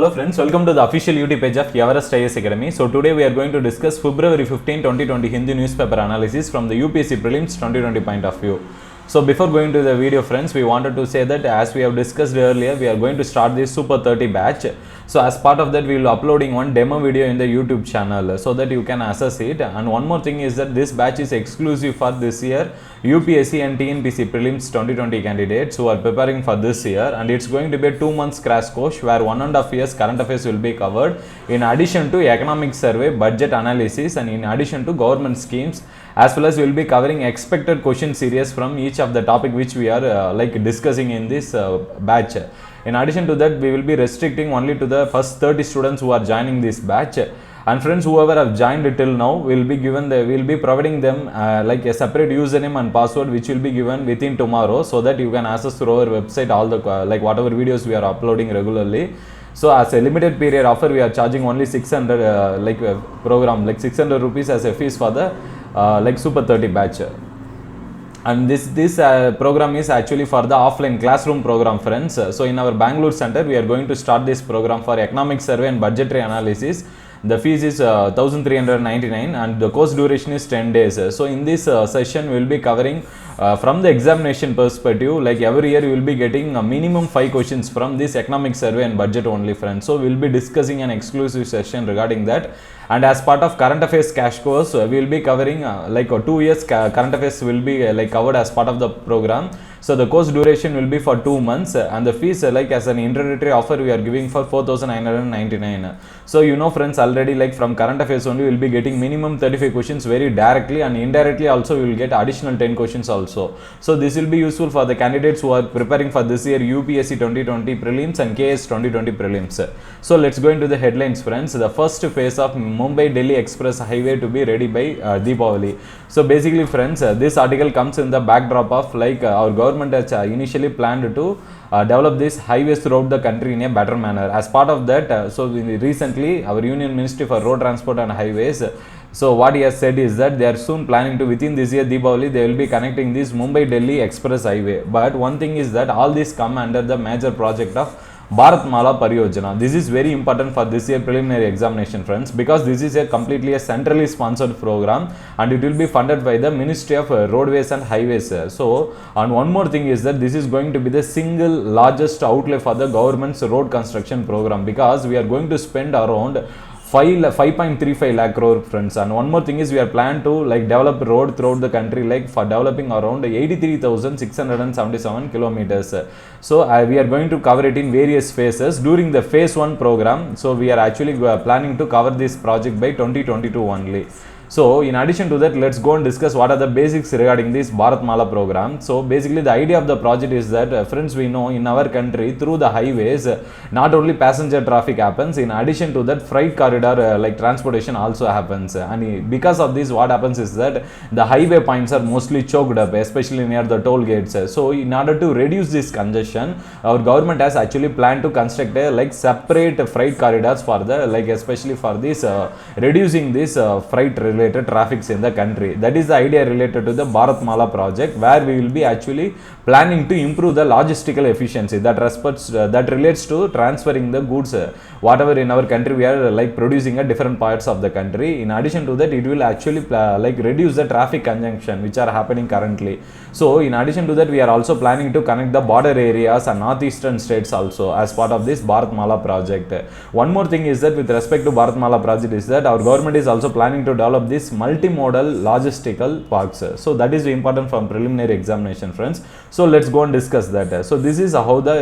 Hello friends, welcome to the official YouTube page of Everest IAS Academy. So today we are going to discuss February 15, 2020 Hindi newspaper analysis from the UPSC Prelims 2020 point of view. So before going to the video friends, we wanted to say that as we have discussed earlier, we are going to start this Super 30 batch. So as part of that, we will be uploading one demo video in the YouTube channel so that you can assess it. And one more thing is that this batch is exclusive for this year UPSC and TNPC Prelims 2020 candidates who are preparing for this year, and it's going to be a 2 months crash course where 1.5 years current affairs will be covered in addition to economic survey, budget analysis, and in addition to government schemes, as well as we will be covering expected question series from each of the topic which we are discussing in this batch. In addition to that, we will be restricting only to the first 30 students who are joining this batch. And friends, whoever have joined till now will be providing them like a separate username and password which will be given within tomorrow, so that you can access through our website all the whatever videos we are uploading regularly. So as a limited period offer, we are charging only 600 program 600 rupees as a fees for the Super 30 batch. And this program is actually for the offline classroom program friends. So in our Bangalore center, we are going to start this program for economic survey and budgetary analysis. The fees is 1399 and the course duration is 10 days. So in this session, we will be covering from the examination perspective, like every year you will be getting a minimum 5 questions from this economic survey and budget only friends. So we will be discussing an exclusive session regarding that. And as part of current affairs cash course, we will be covering 2 years current affairs will be covered as part of the program. So the course duration will be for 2 months, and the fees as an introductory offer we are giving for 4999. So you know friends, already from current affairs only we will be getting minimum 35 questions very directly, and indirectly also we will get additional 10 questions also. So this will be useful for the candidates who are preparing for this year UPSC 2020 prelims and KS 2020 prelims. So let's go into the headlines friends. The first phase of Mumbai-Delhi Express Highway to be ready by Deepavali. So basically friends, this article comes in the backdrop of our government has initially planned to develop these highways throughout the country in a better manner. As part of that, so recently our Union Ministry for Road Transport and Highways, so what he has said is that they are soon planning to, within this year Deepavali, they will be connecting this Mumbai-Delhi Express Highway. But one thing is that all this come under the major project of Bharatmala Pariyojana. This is very important for this year preliminary examination friends, because this is a completely centrally sponsored program and it will be funded by the Ministry of Roadways and Highways. So, and one more thing is that this is going to be the single largest outlay for the government's road construction program, because we are going to spend around 5.35 lakh crore friends. And one more thing is we are planned to develop road throughout the country for developing around 83,677 kilometers. So we are going to cover it in various phases during the phase 1 program. So we are actually planning to cover this project by 2022 only. So in addition to that, let's go and discuss what are the basics regarding this Bharatmala program. So basically the idea of the project is that friends, we know in our country through the highways, not only passenger traffic happens, in addition to that freight corridor transportation also happens. And because of this, what happens is that the highway points are mostly choked up, especially near the toll gates. So in order to reduce this congestion, our government has actually planned to construct a separate freight corridors for the especially for this reducing this freight related traffics in the country. That is the idea related to the Bharatmala project, where we will be actually planning to improve the logistical efficiency that relates to transferring the goods whatever in our country we are producing at different parts of the country. In addition to that, it will actually reduce the traffic congestion which are happening currently. So in addition to that, we are also planning to connect the border areas and northeastern states also as part of this Bharatmala project. One more thing is that with respect to Bharatmala project is that our government is also planning to develop this multimodal logistical parks. So that is important from preliminary examination friends. So let's go and discuss that. So this is how the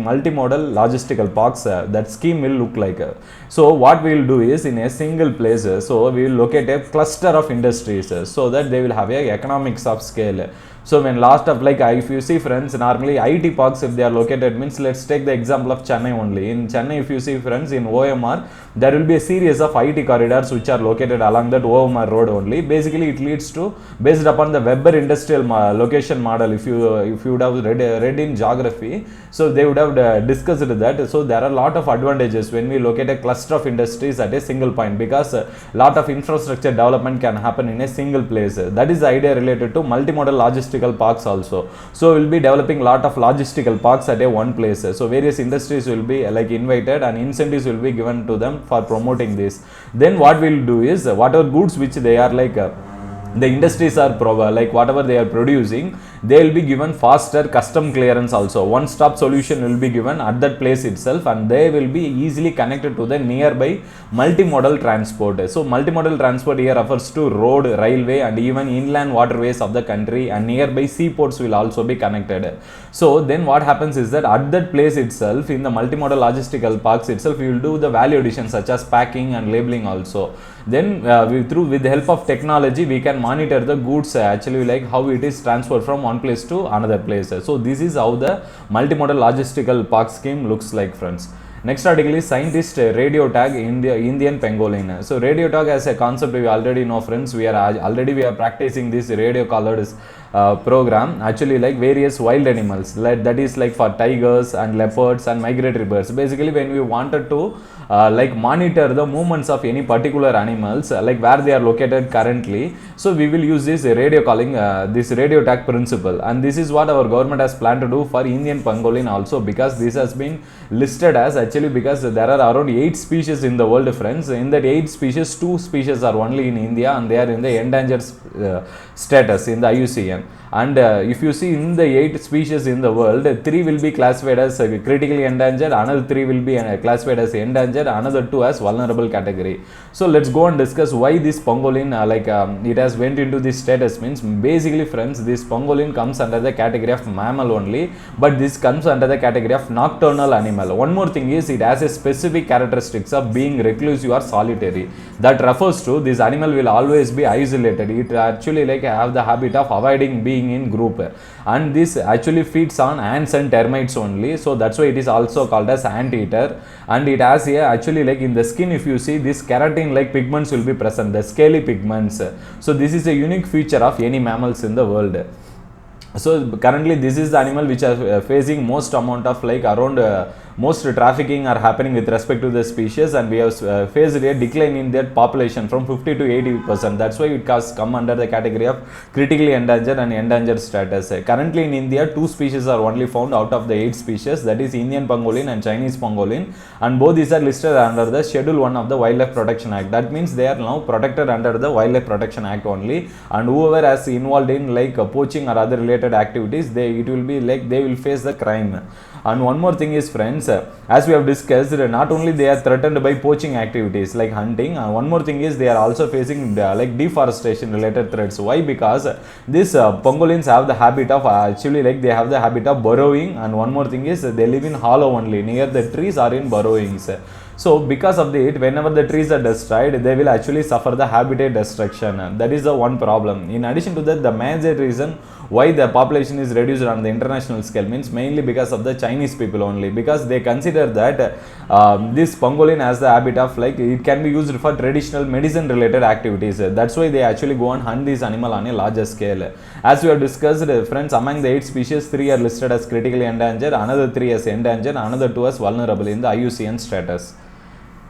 multimodal logistical parks that scheme will look like. So what we will do is, in a single place, so we will locate a cluster of industries so that they will have a economics of scale. So when last of if you see friends, normally IT parks, if they are located, means let's take the example of Chennai only. In Chennai, if you see friends, in OMR, there will be a series of IT corridors which are located along that OMR road only. Basically, it leads to, based upon the Weber industrial location model, if you would have read in geography, so they would have discussed that. So there are a lot of advantages when we locate a cluster of industries at a single point, because a lot of infrastructure development can happen in a single place. That is the idea related to multimodal logistics logistical parks also. So we'll be developing lot of logistical parks at a one place. So various industries will be like invited and incentives will be given to them for promoting this. Then what we'll do is whatever goods which they are like the industries are like whatever they are producing, they will be given faster custom clearance also. One stop solution will be given at that place itself, and they will be easily connected to the nearby multimodal transport. So multimodal transport here refers to road, railway and even inland waterways of the country, and nearby seaports will also be connected. So then what happens is that at that place itself, in the multimodal logistical parks itself, we will do the value addition such as packing and labeling also. Then with the help of technology, we can monitor the goods actually like how it is transferred from one place to another place. So this is how the multimodal logistical park scheme looks like, friends. Next article is scientist radio tag in the Indian pangolin. So radio tag as a concept we already know, friends. We are practicing this radio colored program actually like various wild animals, that is like for tigers and leopards and migratory birds. Basically when we wanted to like monitor the movements of any particular animals, like where they are located currently, so we will use this radio calling, this radio tag principle, and this is what our government has planned to do for Indian pangolin also, because this has been listed as actually because there are around 8 species in the world, friends. In that 8 species, 2 species are only in India and they are in the endangered status in the IUCN. And if you see in the 8 species in the world, 3 will be classified as critically endangered, another 3 will be classified as endangered, another 2 as vulnerable category. So let's go and discuss why this pangolin it has went into this status. Means basically, friends, this pangolin comes under the category of mammal only, but this comes under the category of nocturnal animal. One more thing is it has a specific characteristics of being reclusive or solitary. That refers to this animal will always be isolated. It actually like have the habit of avoiding being in group, and this actually feeds on ants and termites only. So that's why it is also called as anteater. And it has here actually like in the skin, if you see, this keratin like pigments will be present, the scaly pigments. So this is a unique feature of any mammals in the world. So currently this is the animal which are facing most amount of like around most trafficking are happening with respect to the species, and we have faced a decline in their population from 50 to 80%. That's why it has come under the category of critically endangered and endangered status. Currently in India, 2 species are only found out of the 8 species, that is Indian pangolin and Chinese pangolin, and both these are listed under the Schedule 1 of the Wildlife Protection Act. That means they are now protected under the Wildlife Protection Act only, and whoever is involved in like poaching or other related activities, they will face the crime. And one more thing is, friends, as we have discussed, not only they are threatened by poaching activities like hunting, one more thing is they are also facing like deforestation related threats. Why? Because these pangolins have the habit of actually like they have the habit of burrowing, and one more thing is they live in hollow only, near the trees or in burrowings. So because of it, whenever the trees are destroyed, they will actually suffer the habitat destruction. That is the one problem. In addition to that, the major reason why the population is reduced on the international scale means mainly because of the Chinese people only, because they consider that this pangolin has the habit of like it can be used for traditional medicine related activities. That's why they actually go and hunt this animal on a larger scale. As we have discussed, friends, among the 8 species, 3 are listed as critically endangered, another 3 as endangered, another 2 as vulnerable in the IUCN status.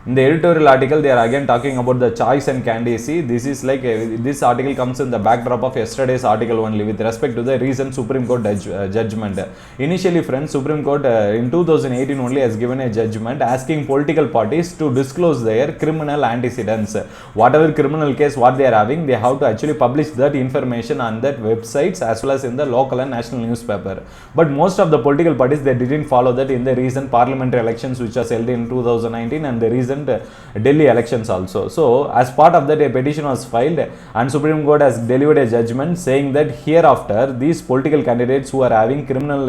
In the editorial article, they are again talking about the choice and candidacy. This is like this article comes in the backdrop of yesterday's article only with respect to the recent Supreme Court judgment. Initially, friends, Supreme Court in 2018 only has given a judgment asking political parties to disclose their criminal antecedents. Whatever criminal case what they are having, they have to actually publish that information on that websites as well as in the local and national newspaper. But most of the political parties, they didn't follow that in the recent parliamentary elections which was held in 2019 and the recent Delhi elections also. So as part of that, a petition was filed and Supreme Court has delivered a judgment saying that hereafter these political candidates who are having criminal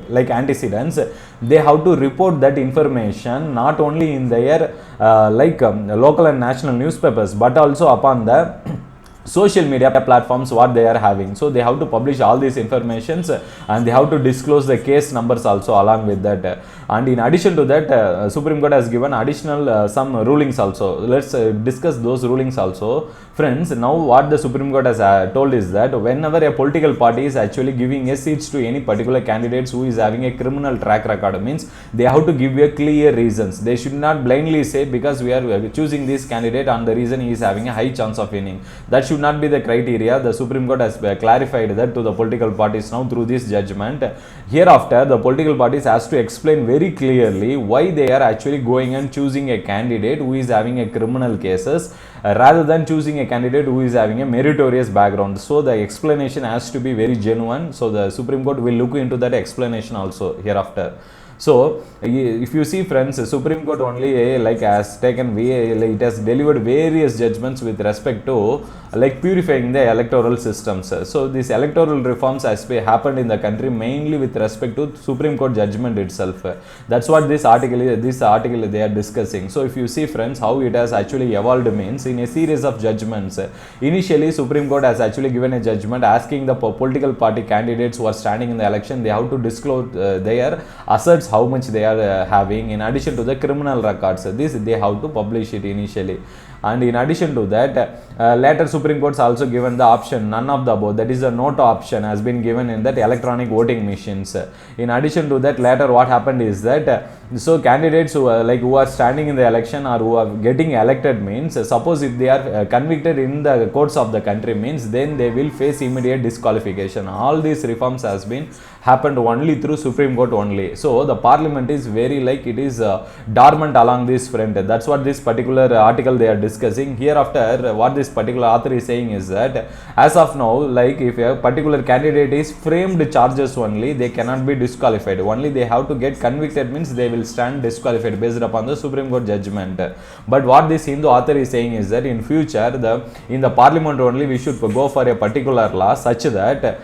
like antecedents, they have to report that information not only in their local and national newspapers but also upon the social media platforms what they are having. So they have to publish all these informations and they have to disclose the case numbers also along with that. And in addition to that, Supreme Court has given additional some rulings also. Let's discuss those rulings also. Friends, now what the Supreme Court has told is that whenever a political party is actually giving a seats to any particular candidates who is having a criminal track record, means they have to give a clear reasons. They should not blindly say because we are choosing this candidate and the reason he is having a high chance of winning. That should should not be the criteria. The Supreme Court has clarified that to the political parties now through this judgment. Hereafter, the political parties has to explain very clearly why they are actually going and choosing a candidate who is having a criminal cases rather than choosing a candidate who is having a meritorious background. So the explanation has to be very genuine. So the Supreme Court will look into that explanation also hereafter. So if you see friends, Supreme Court only like has taken it has delivered various judgments with respect to like purifying the electoral systems. So these electoral reforms has happened in the country mainly with respect to Supreme Court judgment itself. That's what this article they are discussing. So if you see friends how it has actually evolved means in a series of judgments. Initially Supreme Court has actually given a judgment asking the political party candidates who are standing in the election, they have to disclose their assets, how much they are having, in addition to the criminal records. This they have to publish it initially. And in addition to that, later Supreme Court's also given the option, none of the above, that is the not option has been given in that electronic voting machines. In addition to that, later what happened is that so candidates who are standing in the election or who are getting elected means, suppose if they are convicted in the courts of the country means, then they will face immediate disqualification. All these reforms has been happened only through Supreme Court only. So the parliament is very it is dormant along this front. That's what this particular article they are discussing. Hereafter, what this particular author is saying is that as of now, if a particular candidate is framed charges only, they cannot be disqualified. Only they have to get convicted means they will stand disqualified based upon the Supreme Court judgment. But what this Hindu author is saying is that in future, in the parliament only, we should go for a particular law such that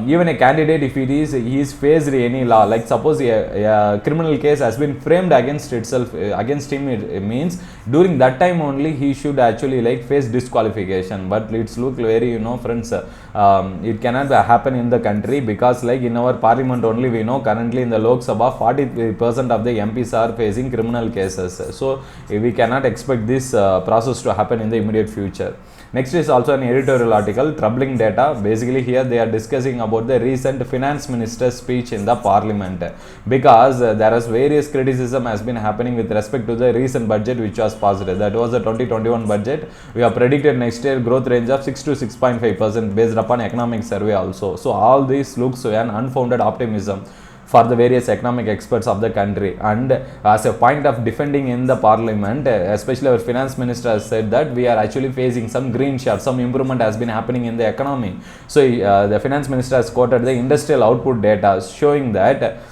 even a candidate, if he is faced any law, like suppose a criminal case has been framed against against him, it means during that time only he should actually face disqualification. But it's look very friends, it cannot happen in the country because in our parliament only we know currently in the Lok Sabha 40% of the MPs are facing criminal cases. So we cannot expect this process to happen in the immediate future. Next is also an editorial article, troubling data. Basically here they are discussing about the recent finance minister's speech in the parliament, because there is various criticism has been happening with respect to the recent budget which was passed. That was the 2021 budget. We have predicted next year growth range of 6 to 6.5% based upon economic survey also. So all this looks an unfounded optimism for the various economic experts of the country. And as a point of defending in the parliament, especially our finance minister has said that we are actually facing some green shoots, some improvement has been happening in the economy. So the finance minister has quoted the industrial output data showing that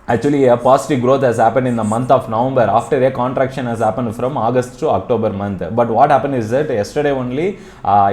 actually a positive growth has happened in the month of November after a contraction has happened from August to October month. But what happened is that yesterday only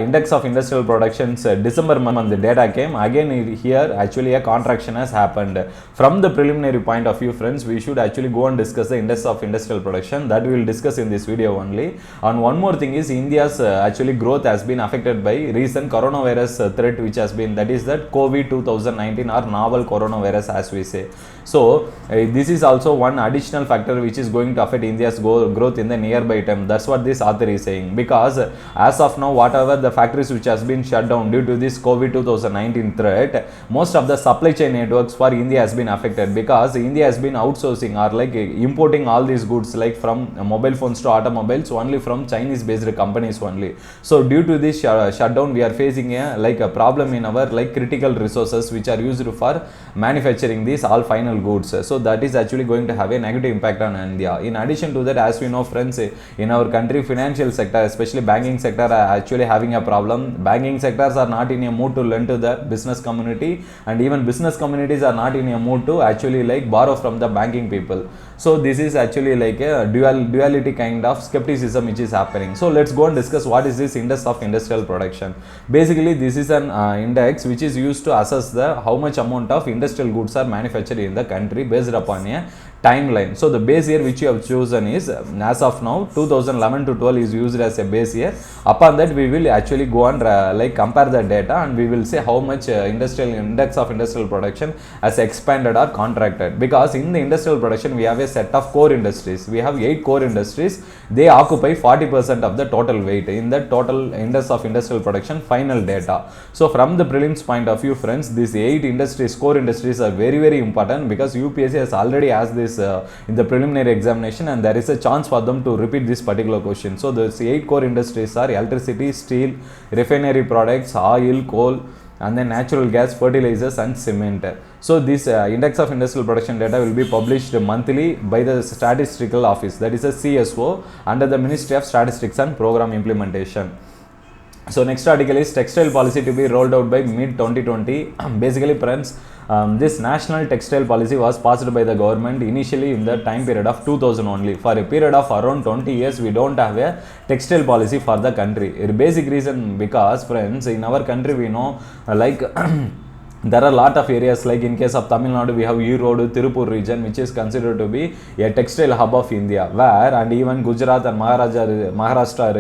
index of industrial productions December month data came. Again here actually a contraction has happened. From the preliminary point of view friends, we should actually go and discuss the index of industrial production, that we will discuss in this video only. And one more thing is India's actually growth has been affected by recent coronavirus threat which has been, that is that COVID 2019 or novel coronavirus as we say. So this is also one additional factor which is going to affect India's growth in the nearby term. That's what this author is saying, because as of now whatever the factories which has been shut down due to this COVID 2019 threat, most of the supply chain networks for India has been affected, because India has been outsourcing or importing all these goods from mobile phones to automobiles only from Chinese based companies only. So due to this shutdown, we are facing a problem in our critical resources which are used for manufacturing these all final goods. So that is actually going to have a negative impact on India. In addition to that, as we know friends, in our country financial sector, especially banking sector, are actually having a problem. Banking sectors are not in a mood to lend to the business community, and even business communities are not in a mood to actually borrow from the banking people. So this is actually a duality kind of skepticism which is happening. So let's go and discuss what is this index of industrial production. Basically this is an index which is used to assess the how much amount of industrial goods are manufactured in the country based upon a timeline. So the base year which you have chosen is as of now 2011 to 12 is used as a base year. Upon that we will actually go and compare the data, and we will say how much industrial index of industrial production has expanded or contracted. Because in the industrial production we have a set of core industries. We have 8 core industries. They occupy 40% of the total weight in the total index of industrial production final data. So from the prelims point of view friends, these 8 industries, core industries, are very important, because UPSC has already asked this this in the preliminary examination, and there is a chance for them to repeat this particular question. So the 8 core industries are electricity, steel, refinery products, oil, coal, and then natural gas, fertilizers, and cement. So this index of industrial production data will be published monthly by the statistical office, that is a CSO, under the Ministry of Statistics and Program Implementation. So next article is textile policy to be rolled out by mid 2020. Basically friends, this national textile policy was passed by the government initially in the time period of 2000 only. For a period of around 20 years we don't have a textile policy for the country. A basic reason because friends, in our country we know like there are a lot of areas, like in case of Tamil Nadu we have Erode, Tirupur region, which is considered to be a textile hub of India, where, and even Gujarat and Maharashtra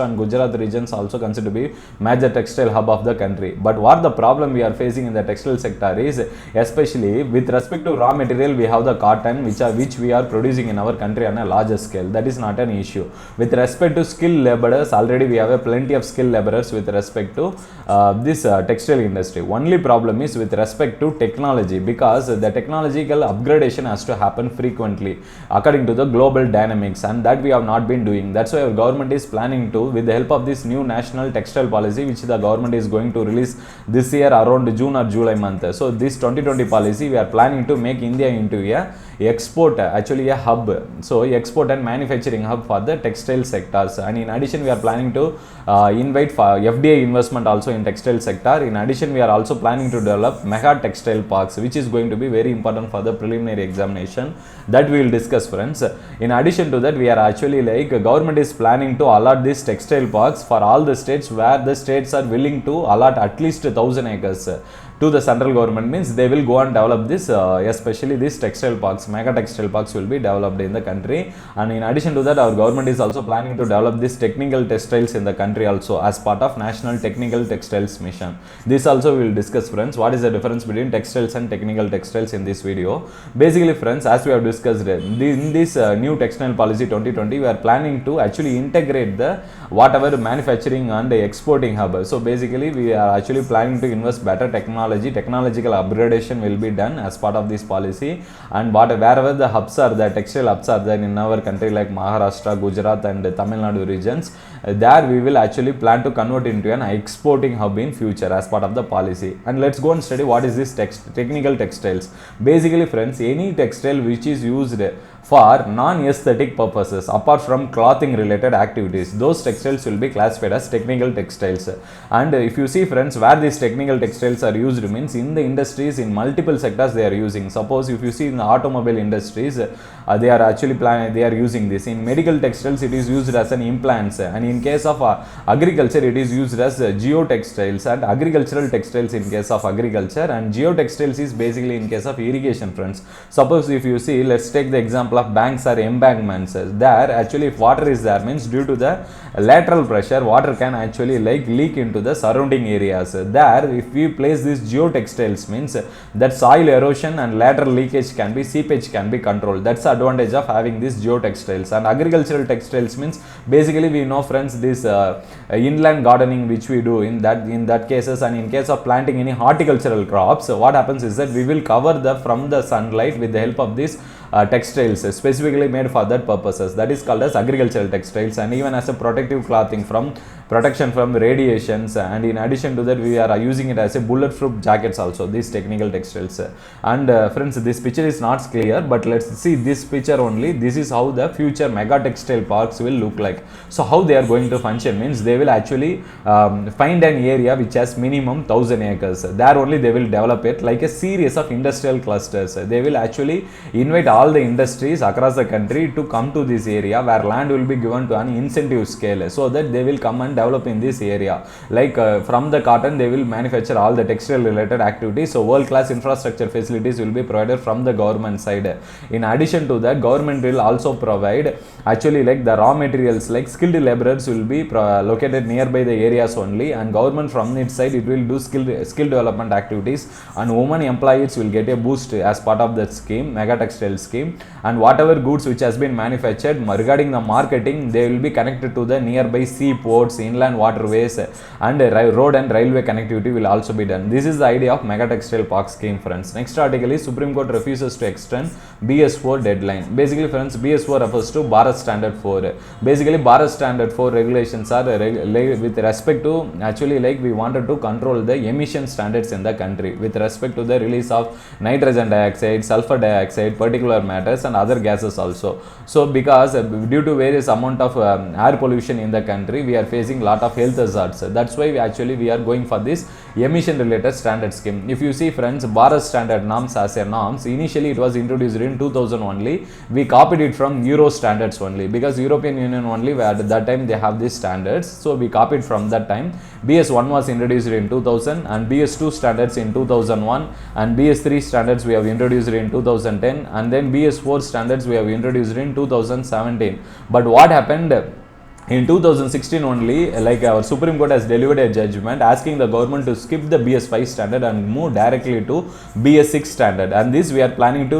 and Gujarat regions also considered to be major textile hub of the country. But what the problem we are facing in the textile sector is, especially with respect to raw material, we have the cotton which we are producing in our country on a larger scale. That is not an issue. With respect to skilled laborers, already we have a plenty of skilled laborers with respect to this textile industry. Only problem is with respect to technology, because the technological upgradation has to happen frequently according to the global dynamics, and that we have not been doing. That's why our government is planning to, with the help of this new national textile policy which the government is going to release this year around June or July month. So this 2020 policy, we are planning to make India into a export, actually a hub, so export and manufacturing hub for the textile sectors. And in addition we are planning to invite for FDI investment also in textile sector. In addition we are also planning to develop mega textile parks, which is going to be very important for the preliminary examination, that we will discuss friends. In addition to that, we are actually like government is planning to allot these textile parks for all the states, where the states are willing to allot at least 1,000 acres to the central government. Means they will go and develop this, especially these textile parks, mega textile parks will be developed in the country. And in addition to that, our government is also planning to develop this technical textiles in the country also, as part of National Technical Textiles Mission. This also we will discuss friends, what is the difference between textiles and technical textiles in this video. Basically friends, as we have discussed in this new textile policy 2020, we are planning to actually integrate the whatever manufacturing and exporting hub. So basically we are actually planning to invest better technological upgradation will be done as part of this policy. And wherever the hubs are, the textile hubs are there in our country, like Maharashtra, Gujarat and Tamil Nadu regions, there we will actually plan to convert into an exporting hub in future as part of the policy. And let's go and study what is this technical textiles. Basically friends, any textile which is used for non-aesthetic purposes apart from clothing related activities, those textiles will be classified as technical textiles. And if you see friends, where these technical textiles are used means in the industries, in multiple sectors they are using. Suppose if you see in the automobile industries, they are actually they are using this. In medical textiles it is used as an implants, and in case of agriculture it is used as geotextiles and agricultural textiles in case of agriculture, and geotextiles is basically in case of irrigation friends. Suppose if you see, let's take the example of banks or embankments. There actually if water is there means due to the lateral pressure, water can actually like leak into the surrounding areas. There if we place these geotextiles means that soil erosion and lateral leakage can be, seepage can be controlled. That's the advantage of having these geotextiles. And agricultural textiles means basically we know friends, this inland gardening which we do in that cases, and in case of planting any horticultural crops, what happens is that we will cover from the sunlight with the help of these textiles specifically made for that purposes. That is called as agricultural textiles, and even as a protective clothing from protection from radiations. And in addition to that, we are using it as a bulletproof jackets also, these technical textiles. And friends, this picture is not clear, but let's see this picture only. This is how the future mega textile parks will look like. So how they are going to function means they will actually find an area which has minimum 1,000 acres. There only they will develop it like a series of industrial clusters. They will actually invite all the industries across the country to come to this area, where land will be given to an incentive scale, so that they will come and develop in this area. Like from the cotton they will manufacture all the textile related activities. So world class infrastructure facilities will be provided from the government side. In addition to that, government will also provide actually like the raw materials, like skilled laborers will be located nearby the areas only, and government from its side it will do skill development activities, and women employees will get a boost as part of that scheme, mega textile scheme. scheme, and whatever goods which has been manufactured regarding the marketing, they will be connected to the nearby seaports, inland waterways, and road and railway connectivity will also be done. This is the idea of mega textile park scheme, friends. Next article is Supreme Court refuses to extend BS4 deadline. Basically, friends, BS4 refers to Bharat Standard 4. Basically, Bharat Standard 4 regulations are with respect to, actually, like, we wanted to control the emission standards in the country with respect to the release of nitrogen dioxide, sulfur dioxide, particulate matters, and other gases also. So because due to various amount of air pollution in the country, we are facing lot of health hazards. That's why we are going for this emission related standard scheme. If you see, friends, Bharat Standard norms as a norms, initially it was introduced in 2000 only. We copied it from Euro standards only, because European Union only at that time they have these standards, so we copied from that time. BS1 was introduced in 2000, and BS2 standards in 2001, and BS3 standards we have introduced in 2010, and then BS4 standards we have introduced in 2017. But what happened? In 2016 only, like, our Supreme Court has delivered a judgment asking the government to skip the BS5 standard and move directly to BS6 standard, and this we are planning to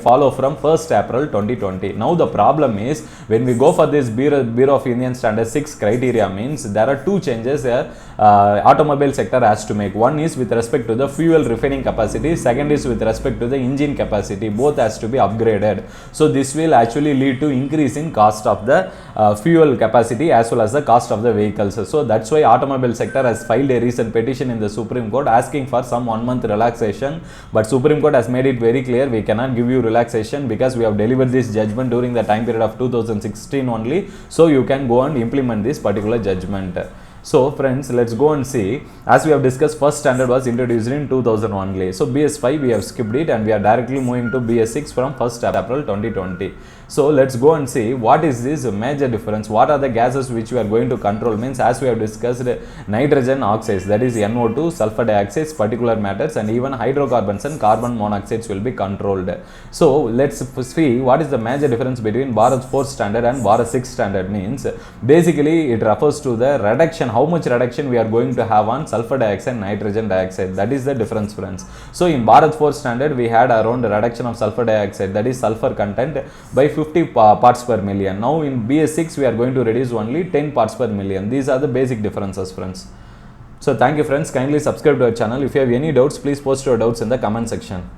follow from 1st April 2020. Now the problem is, when we go for this Bureau of Indian Standard 6 criteria, means there are two changes automobile sector has to make. One is with respect to the fuel refining capacity, second is with respect to the engine capacity. Both has to be upgraded. So this will actually lead to increase in cost of the fuel capacity as well as the cost of the vehicles. So that's why automobile sector has filed a recent petition in the Supreme Court asking for some 1 month relaxation, but Supreme Court has made it very clear, we cannot give you relaxation because we have delivered this judgment during the time period of 2016 only, so you can go and implement this particular judgment. So friends, let's go and see. As we have discussed, first standard was introduced in 2000 only. So BS5 we have skipped it, and we are directly moving to BS6 from 1st April 2020. So let's go and see what is this major difference. What are the gases which we are going to control? Means, as we have discussed, nitrogen oxides, that is NO2, sulfur dioxides, particulate matters, and even hydrocarbons and carbon monoxides will be controlled. So let's see what is the major difference between Bharat 4 standard and Bharat 6 standard. Means, basically it refers to the reduction, how much reduction we are going to have on sulfur dioxide, nitrogen dioxide. That is the difference, friends. So in Bharat 4 standard we had around reduction of sulfur dioxide, that is sulfur content, by 50 parts per million. Now in BS6 we are going to reduce only 10 parts per million. These are the basic differences, friends. So thank you, friends. Kindly subscribe to our channel. If you have any doubts, please post your doubts in the comment section.